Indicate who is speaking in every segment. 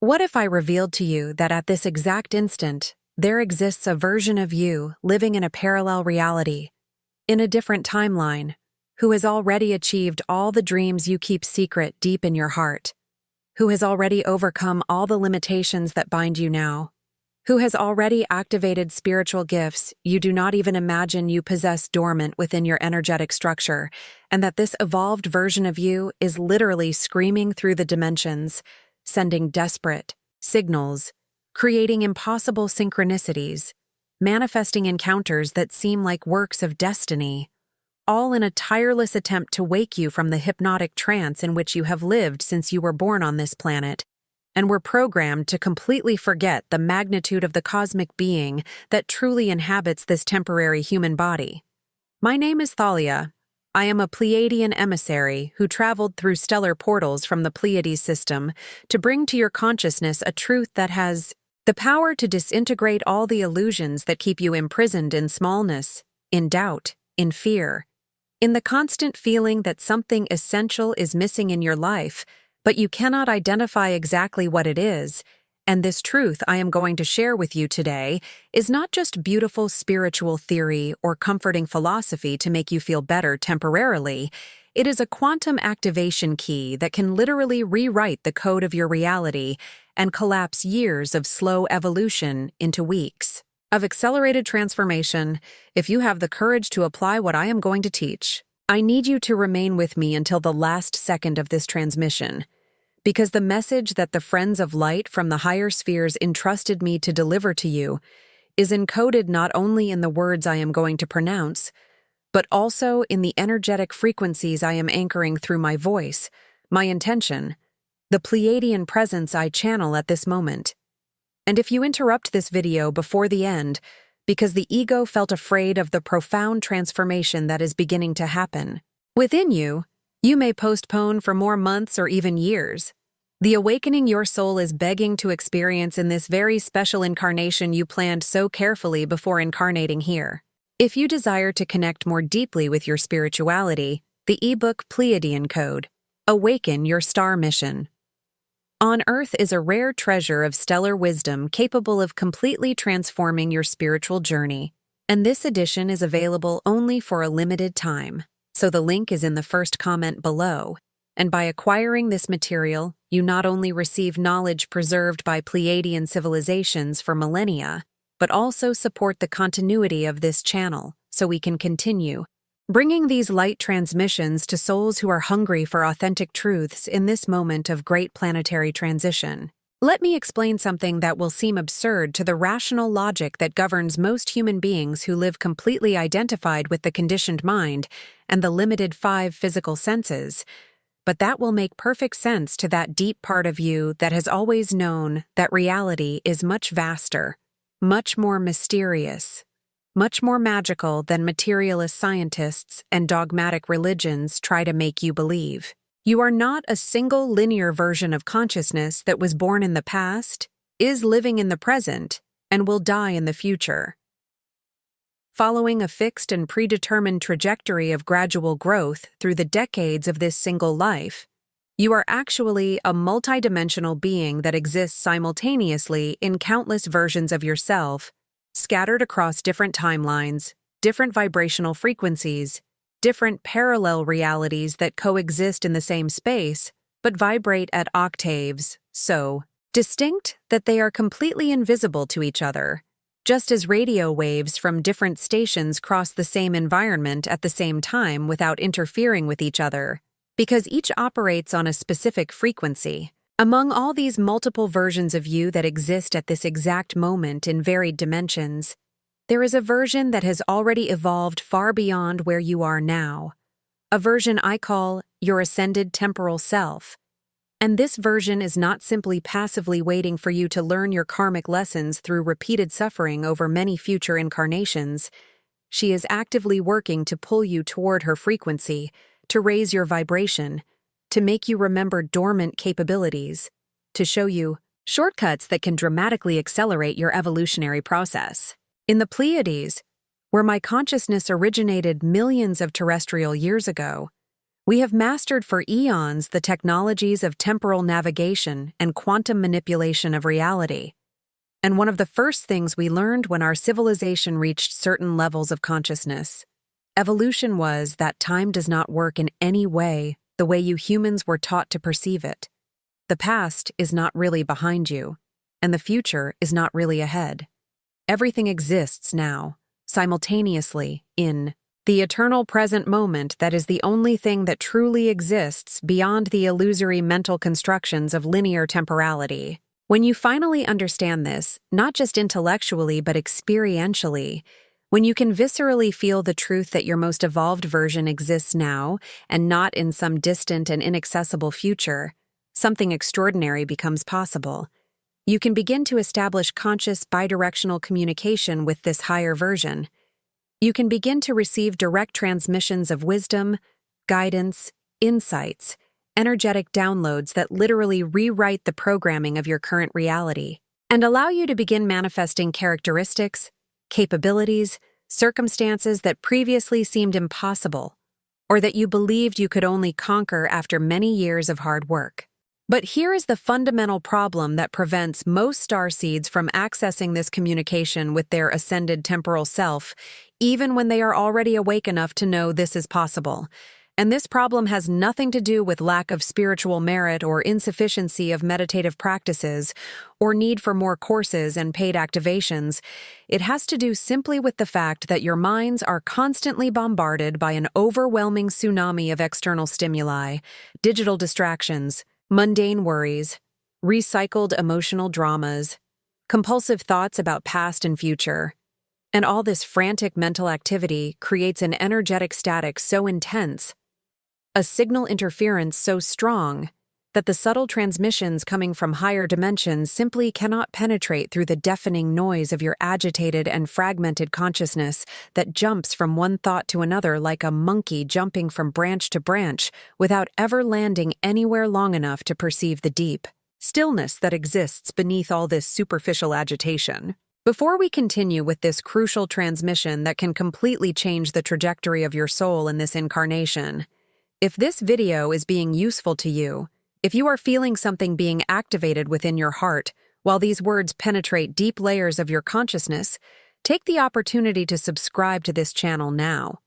Speaker 1: What if I revealed to you that at this exact instant, there exists a version of you living in a parallel reality, in a different timeline, who has already achieved all the dreams you keep secret deep in your heart, who has already overcome all the limitations that bind you now, who has already activated spiritual gifts you do not even imagine you possess dormant within your energetic structure, and that this evolved version of you is literally screaming through the dimensions, sending desperate signals, creating impossible synchronicities, manifesting encounters that seem like works of destiny, all in a tireless attempt to wake you from the hypnotic trance in which you have lived since you were born on this planet, and were programmed to completely forget the magnitude of the cosmic being that truly inhabits this temporary human body. My name is Thalia. I am a Pleiadian emissary who traveled through stellar portals from the Pleiades system to bring to your consciousness a truth that has the power to disintegrate all the illusions that keep you imprisoned in smallness, in doubt, in fear, in the constant feeling that something essential is missing in your life, but you cannot identify exactly what it is. And this truth I am going to share with you today is not just beautiful spiritual theory or comforting philosophy to make you feel better temporarily. It is a quantum activation key that can literally rewrite the code of your reality and collapse years of slow evolution into weeks of accelerated transformation. If you have the courage to apply what I am going to teach, I need you to remain with me until the last second of this transmission, because the message that the Friends of Light from the higher spheres entrusted me to deliver to you is encoded not only in the words I am going to pronounce, but also in the energetic frequencies I am anchoring through my voice, my intention, the Pleiadian presence I channel at this moment. And if you interrupt this video before the end, because the ego felt afraid of the profound transformation that is beginning to happen within you, you may postpone for more months or even years. The awakening your soul is begging to experience in this very special incarnation you planned so carefully before incarnating here. If you desire to connect more deeply with your spirituality, the ebook Pleiadian Code, Awaken Your Star Mission. On Earth is a rare treasure of stellar wisdom capable of completely transforming your spiritual journey, and this edition is available only for a limited time. So the link is in the first comment below, and by acquiring this material, you not only receive knowledge preserved by Pleiadian civilizations for millennia, but also support the continuity of this channel so we can continue bringing these light transmissions to souls who are hungry for authentic truths in this moment of great planetary transition. Let me explain something that will seem absurd to the rational logic that governs most human beings who live completely identified with the conditioned mind and the limited 5 physical senses, but that will make perfect sense to that deep part of you that has always known that reality is much vaster, much more mysterious, much more magical than materialist scientists and dogmatic religions try to make you believe. You are not a single linear version of consciousness that was born in the past, is living in the present, and will die in the future. Following a fixed and predetermined trajectory of gradual growth through the decades of this single life, you are actually a multidimensional being that exists simultaneously in countless versions of yourself, scattered across different timelines, different vibrational frequencies, different parallel realities that coexist in the same space, but vibrate at octaves so distinct that they are completely invisible to each other, just as radio waves from different stations cross the same environment at the same time without interfering with each other, because each operates on a specific frequency. Among all these multiple versions of you that exist at this exact moment in varied dimensions, there is a version that has already evolved far beyond where you are now, a version I call your Ascended Temporal Self. And this version is not simply passively waiting for you to learn your karmic lessons through repeated suffering over many future incarnations. She is actively working to pull you toward her frequency, to raise your vibration, to make you remember dormant capabilities, to show you shortcuts that can dramatically accelerate your evolutionary process. In the Pleiades, where my consciousness originated millions of terrestrial years ago, We have mastered for eons the technologies of temporal navigation and quantum manipulation of reality. And one of the first things we learned when our civilization reached certain levels of consciousness, evolution, was that time does not work in any way the way you humans were taught to perceive it. The past is not really behind you, and the future is not really ahead. Everything exists now, simultaneously, in the eternal present moment that is the only thing that truly exists beyond the illusory mental constructions of linear temporality. When you finally understand this, not just intellectually but experientially, when you can viscerally feel the truth that your most evolved version exists now and not in some distant and inaccessible future, something extraordinary becomes possible. You can begin to establish conscious bidirectional communication with this higher version. You can begin to receive direct transmissions of wisdom, guidance, insights, energetic downloads that literally rewrite the programming of your current reality and allow you to begin manifesting characteristics, capabilities, circumstances that previously seemed impossible or that you believed you could only conquer after many years of hard work. But here is the fundamental problem that prevents most starseeds from accessing this communication with their ascended temporal self, even when they are already awake enough to know this is possible. And this problem has nothing to do with lack of spiritual merit or insufficiency of meditative practices or need for more courses and paid activations. It has to do simply with the fact that your minds are constantly bombarded by an overwhelming tsunami of external stimuli, digital distractions, mundane worries, recycled emotional dramas, compulsive thoughts about past and future. And all this frantic mental activity creates an energetic static so intense, a signal interference so strong, that the subtle transmissions coming from higher dimensions simply cannot penetrate through the deafening noise of your agitated and fragmented consciousness that jumps from one thought to another like a monkey jumping from branch to branch without ever landing anywhere long enough to perceive the deep stillness that exists beneath all this superficial agitation. Before we continue with this crucial transmission that can completely change the trajectory of your soul in this incarnation, if this video is being useful to you, if you are feeling something being activated within your heart while these words penetrate deep layers of your consciousness, take the opportunity to subscribe to this channel now.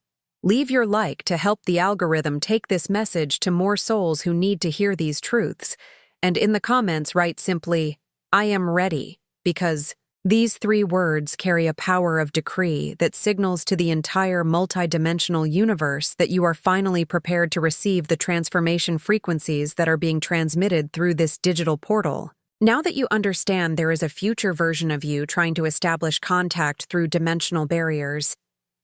Speaker 1: Leave your like to help the algorithm take this message to more souls who need to hear these truths, and in the comments write simply, "I am ready," because these 3 words carry a power of decree that signals to the entire multidimensional universe that you are finally prepared to receive the transformation frequencies that are being transmitted through this digital portal. Now that you understand there is a future version of you trying to establish contact through dimensional barriers,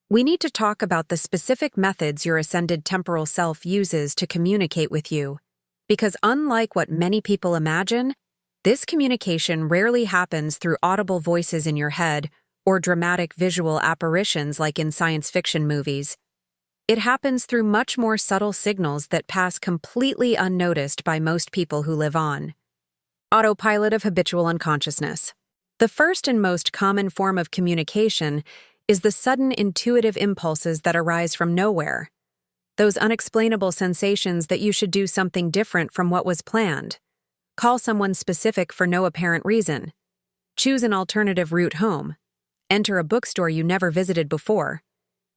Speaker 1: we need to talk about the specific methods your ascended temporal self uses to communicate with you. Because unlike what many people imagine, this communication rarely happens through audible voices in your head or dramatic visual apparitions like in science fiction movies. It happens through much more subtle signals that pass completely unnoticed by most people who live on autopilot of habitual unconsciousness. The first and most common form of communication is the sudden intuitive impulses that arise from nowhere. Those unexplainable sensations that you should do something different from what was planned. Call someone specific for no apparent reason. Choose an alternative route home. Enter a bookstore you never visited before.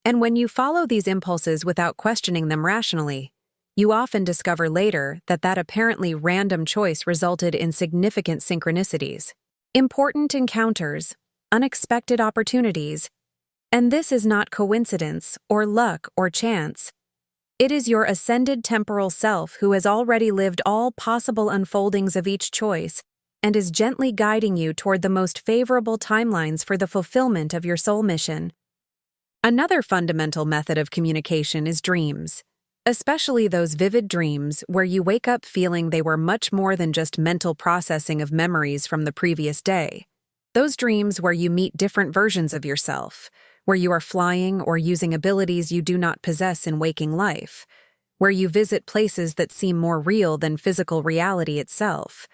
Speaker 1: And when you follow these impulses without questioning them rationally, you often discover later that that apparently random choice resulted in significant synchronicities, important encounters, unexpected opportunities. And this is not coincidence or luck or chance. It is your ascended temporal self who has already lived all possible unfoldings of each choice and is gently guiding you toward the most favorable timelines for the fulfillment of your soul mission. Another fundamental method of communication is dreams, especially those vivid dreams where you wake up feeling they were much more than just mental processing of memories from the previous day. Those dreams where you meet different versions of yourself, where you are flying or using abilities you do not possess in waking life, where you visit places that seem more real than physical reality itself,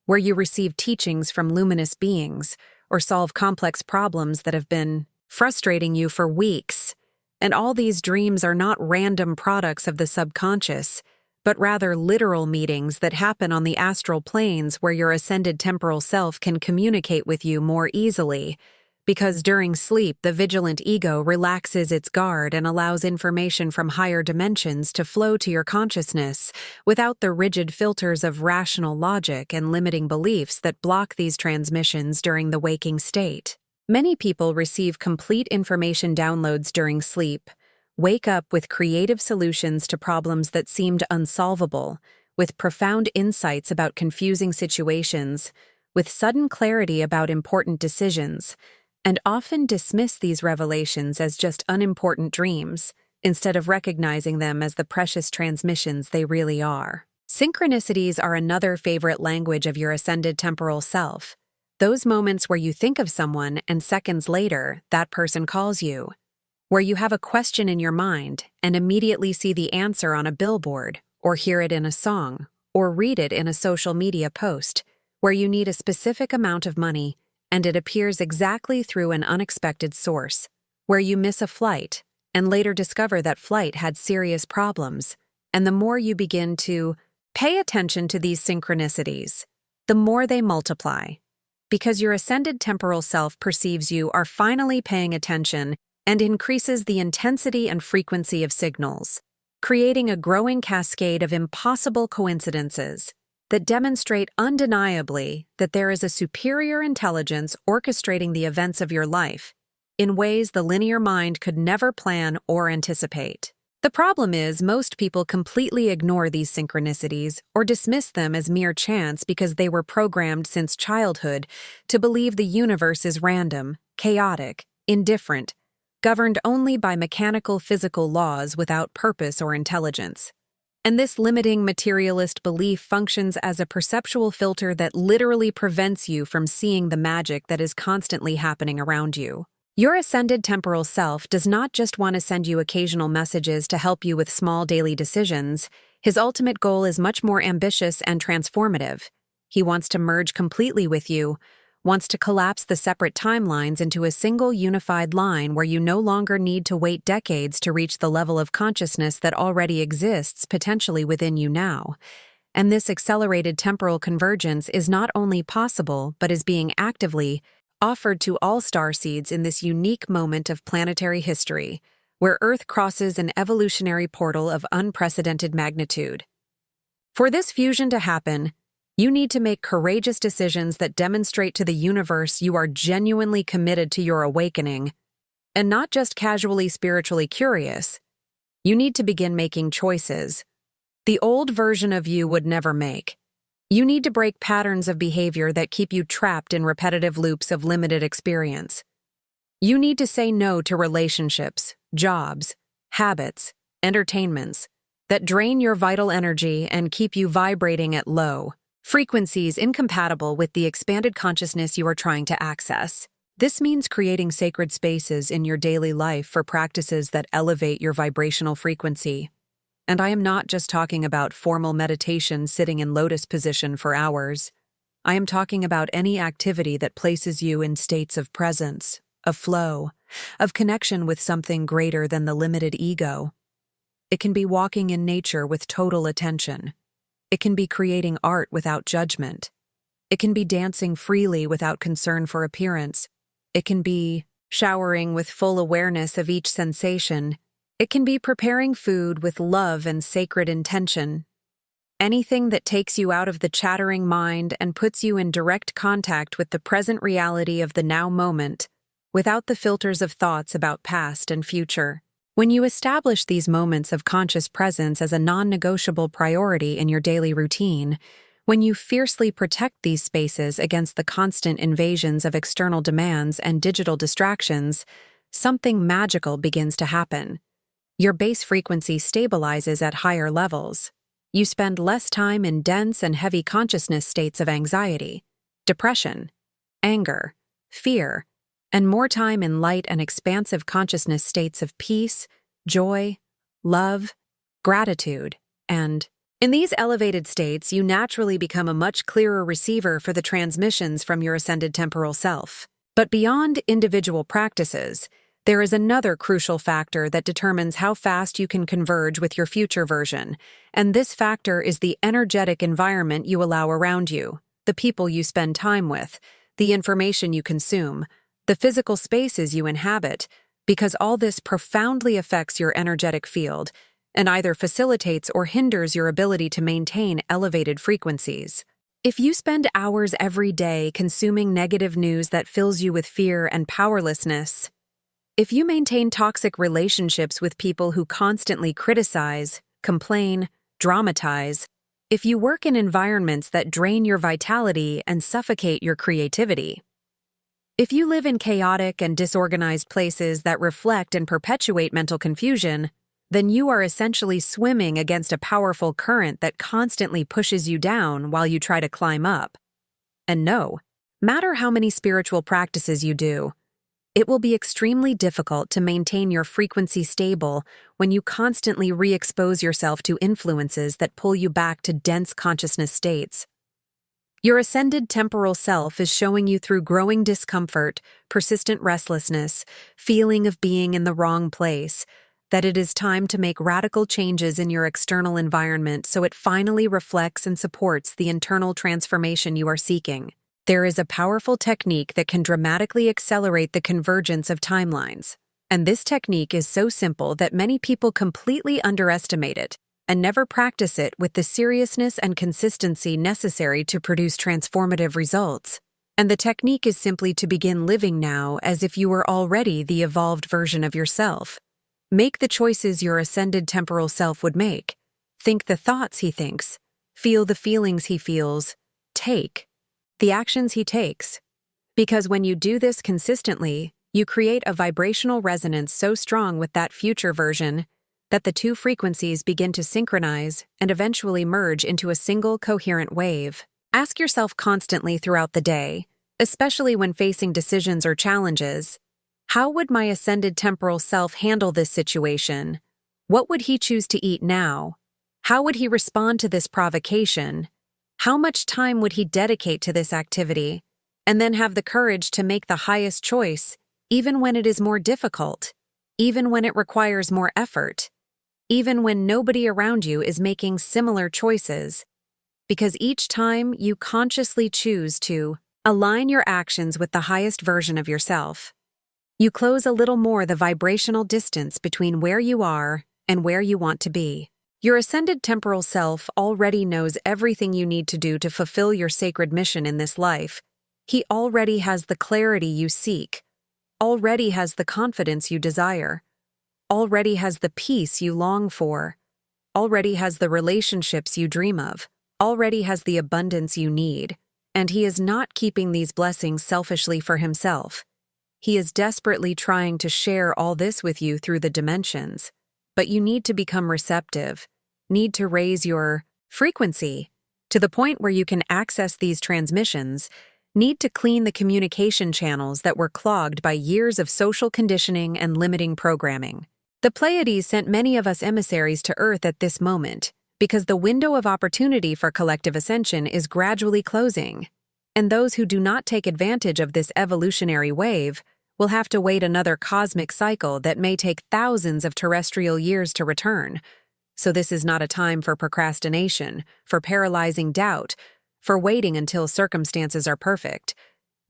Speaker 1: where you receive teachings from luminous beings or solve complex problems that have been frustrating you for weeks. And all these dreams are not random products of the subconscious, but rather literal meetings that happen on the astral planes where your ascended temporal self can communicate with you more easily, because during sleep the vigilant ego relaxes its guard and allows information from higher dimensions to flow to your consciousness without the rigid filters of rational logic and limiting beliefs that block these transmissions during the waking state. Many people receive complete information downloads during sleep, wake up with creative solutions to problems that seemed unsolvable, with profound insights about confusing situations, with sudden clarity about important decisions, and often dismiss these revelations as just unimportant dreams, instead of recognizing them as the precious transmissions they really are. Synchronicities are another favorite language of your ascended temporal self. Those moments where you think of someone and seconds later, that person calls you. Where you have a question in your mind and immediately see the answer on a billboard, or hear it in a song, or read it in a social media post. Where you need a specific amount of money and it appears exactly through an unexpected source. Where you miss a flight and later discover that flight had serious problems. And the more you begin to pay attention to these synchronicities, the more they multiply. Because your ascended temporal self perceives you are finally paying attention and increases the intensity and frequency of signals, creating a growing cascade of impossible coincidences that demonstrate undeniably that there is a superior intelligence orchestrating the events of your life in ways the linear mind could never plan or anticipate. The problem is, most people completely ignore these synchronicities or dismiss them as mere chance because they were programmed since childhood to believe the universe is random, chaotic, indifferent, governed only by mechanical physical laws without purpose or intelligence. And this limiting materialist belief functions as a perceptual filter that literally prevents you from seeing the magic that is constantly happening around you. Your ascended temporal self does not just want to send you occasional messages to help you with small daily decisions. His ultimate goal is much more ambitious and transformative. He wants to merge completely with you, wants to collapse the separate timelines into a single unified line where you no longer need to wait decades to reach the level of consciousness that already exists potentially within you now. And this accelerated temporal convergence is not only possible, but is being actively offered to all starseeds in this unique moment of planetary history, where Earth crosses an evolutionary portal of unprecedented magnitude. For this fusion to happen, you need to make courageous decisions that demonstrate to the universe you are genuinely committed to your awakening, and not just casually spiritually curious. You need to begin making choices the old version of you would never make. You need to break patterns of behavior that keep you trapped in repetitive loops of limited experience. You need to say no to relationships, jobs, habits, entertainments that drain your vital energy and keep you vibrating at low frequencies incompatible with the expanded consciousness you are trying to access. This means creating sacred spaces in your daily life for practices that elevate your vibrational frequency. And I am not just talking about formal meditation sitting in lotus position for hours. I am talking about any activity that places you in states of presence, of flow, of connection with something greater than the limited ego. It can be walking in nature with total attention. It can be creating art without judgment. It can be dancing freely without concern for appearance. It can be showering with full awareness of each sensation. It can be preparing food with love and sacred intention. Anything that takes you out of the chattering mind and puts you in direct contact with the present reality of the now moment, without the filters of thoughts about past and future. When you establish these moments of conscious presence as a non-negotiable priority in your daily routine, when you fiercely protect these spaces against the constant invasions of external demands and digital distractions, something magical begins to happen. Your base frequency stabilizes at higher levels. You spend less time in dense and heavy consciousness states of anxiety, depression, anger, fear, and more time in light and expansive consciousness states of peace, joy, love, gratitude, and in these elevated states, you naturally become a much clearer receiver for the transmissions from your ascended temporal self. But beyond individual practices, There is another crucial factor that determines how fast you can converge with your future version, and this factor is the energetic environment you allow around you, the people you spend time with, the information you consume, the physical spaces you inhabit, because all this profoundly affects your energetic field and either facilitates or hinders your ability to maintain elevated frequencies. If you spend hours every day consuming negative news that fills you with fear and powerlessness, if you maintain toxic relationships with people who constantly criticize, complain, dramatize, if you work in environments that drain your vitality and suffocate your creativity, if you live in chaotic and disorganized places that reflect and perpetuate mental confusion, then you are essentially swimming against a powerful current that constantly pushes you down while you try to climb up. And no matter how many spiritual practices you do, it will be extremely difficult to maintain your frequency stable when you constantly re-expose yourself to influences that pull you back to dense consciousness states. Your ascended temporal self is showing you through growing discomfort, persistent restlessness, feeling of being in the wrong place, that it is time to make radical changes in your external environment so it finally reflects and supports the internal transformation you are seeking. There is a powerful technique that can dramatically accelerate the convergence of timelines. And this technique is so simple that many people completely underestimate it and never practice it with the seriousness and consistency necessary to produce transformative results. And the technique is simply to begin living now as if you were already the evolved version of yourself. Make the choices your ascended temporal self would make. Think the thoughts he thinks. Feel the feelings he feels. Take the actions he takes. Because when you do this consistently, you create a vibrational resonance so strong with that future version that the two frequencies begin to synchronize and eventually merge into a single coherent wave. Ask yourself constantly throughout the day, especially when facing decisions or challenges, how would my ascended temporal self handle this situation? What would he choose to eat now? How would he respond to this provocation? How much time would he dedicate to this activity? And then have the courage to make the highest choice, even when it is more difficult, even when it requires more effort, even when nobody around you is making similar choices. Because each time you consciously choose to align your actions with the highest version of yourself, you close a little more the vibrational distance between where you are and where you want to be. Your ascended temporal self already knows everything you need to do to fulfill your sacred mission in this life. He already has the clarity you seek, already has the confidence you desire, already has the peace you long for, already has the relationships you dream of, already has the abundance you need, and he is not keeping these blessings selfishly for himself. He is desperately trying to share all this with you through the dimensions. But you need to become receptive, need to raise your frequency to the point where you can access these transmissions, need to clean the communication channels that were clogged by years of social conditioning and limiting programming. The Pleiades sent many of us emissaries to Earth at this moment because the window of opportunity for collective ascension is gradually closing, and those who do not take advantage of this evolutionary wave will have to wait another cosmic cycle that may take thousands of terrestrial years to return. So this is not a time for procrastination, for paralyzing doubt, for waiting until circumstances are perfect.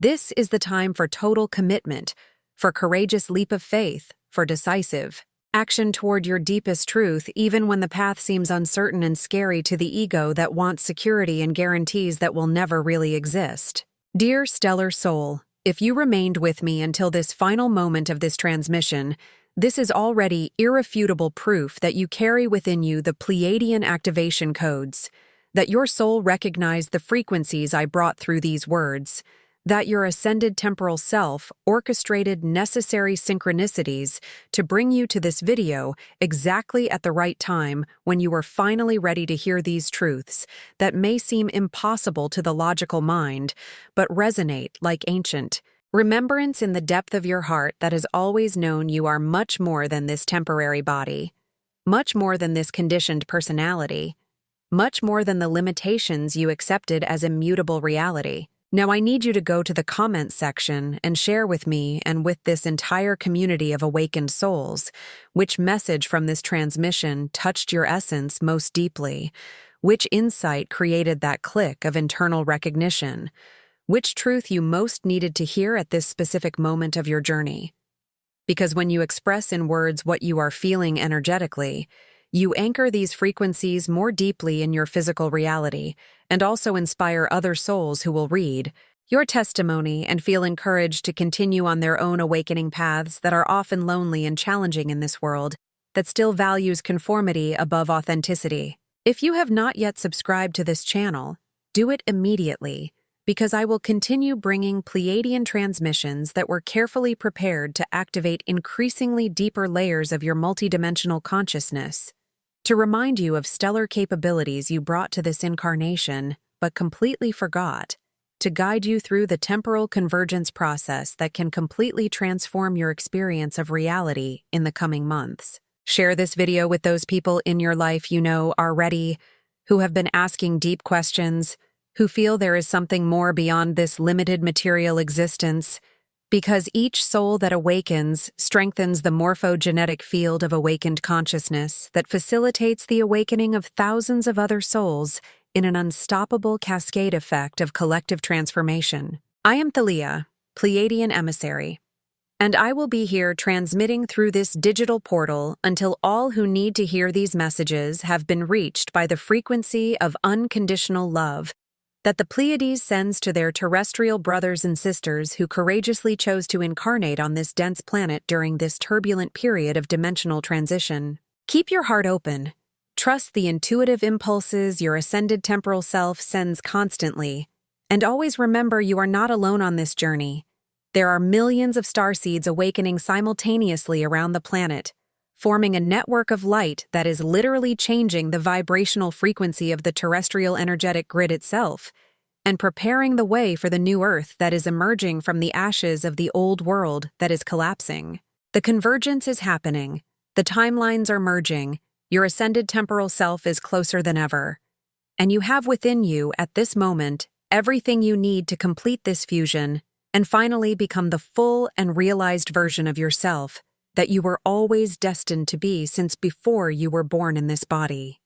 Speaker 1: This is the time for total commitment, for courageous leap of faith, for decisive action toward your deepest truth, even when the path seems uncertain and scary to the ego that wants security and guarantees that will never really exist. Dear stellar soul, if you remained with me until this final moment of this transmission, this is already irrefutable proof that you carry within you the Pleiadian activation codes, that your soul recognized the frequencies I brought through these words, that your ascended temporal self orchestrated necessary synchronicities to bring you to this video exactly at the right time when you were finally ready to hear these truths that may seem impossible to the logical mind, but resonate like ancient remembrance in the depth of your heart that has always known you are much more than this temporary body, much more than this conditioned personality, much more than the limitations you accepted as immutable reality. Now I need you to go to the comments section and share with me and with this entire community of awakened souls which message from this transmission touched your essence most deeply, which insight created that click of internal recognition, which truth you most needed to hear at this specific moment of your journey. Because when you express in words what you are feeling energetically, you anchor these frequencies more deeply in your physical reality and also inspire other souls who will read your testimony and feel encouraged to continue on their own awakening paths that are often lonely and challenging in this world that still values conformity above authenticity. If you have not yet subscribed to this channel, do it immediately, because I will continue bringing Pleiadian transmissions that were carefully prepared to activate increasingly deeper layers of your multidimensional consciousness, to remind you of stellar capabilities you brought to this incarnation but completely forgot, to guide you through the temporal convergence process that can completely transform your experience of reality in the coming months. Share this video with those people in your life you know are ready, who have been asking deep questions, who feel there is something more beyond this limited material existence, because each soul that awakens strengthens the morphogenetic field of awakened consciousness that facilitates the awakening of thousands of other souls in an unstoppable cascade effect of collective transformation. I am Thalia, Pleiadian emissary, and I will be here transmitting through this digital portal until all who need to hear these messages have been reached by the frequency of unconditional love that the Pleiades sends to their terrestrial brothers and sisters who courageously chose to incarnate on this dense planet during this turbulent period of dimensional transition. Keep your heart open. Trust the intuitive impulses your ascended temporal self sends constantly, and always remember you are not alone on this journey. There are millions of starseeds awakening simultaneously around the planet, forming a network of light that is literally changing the vibrational frequency of the terrestrial energetic grid itself, and preparing the way for the new Earth that is emerging from the ashes of the old world that is collapsing. The convergence is happening, the timelines are merging, your ascended temporal self is closer than ever, and you have within you, at this moment, everything you need to complete this fusion and finally become the full and realized version of yourself that you were always destined to be since before you were born in this body.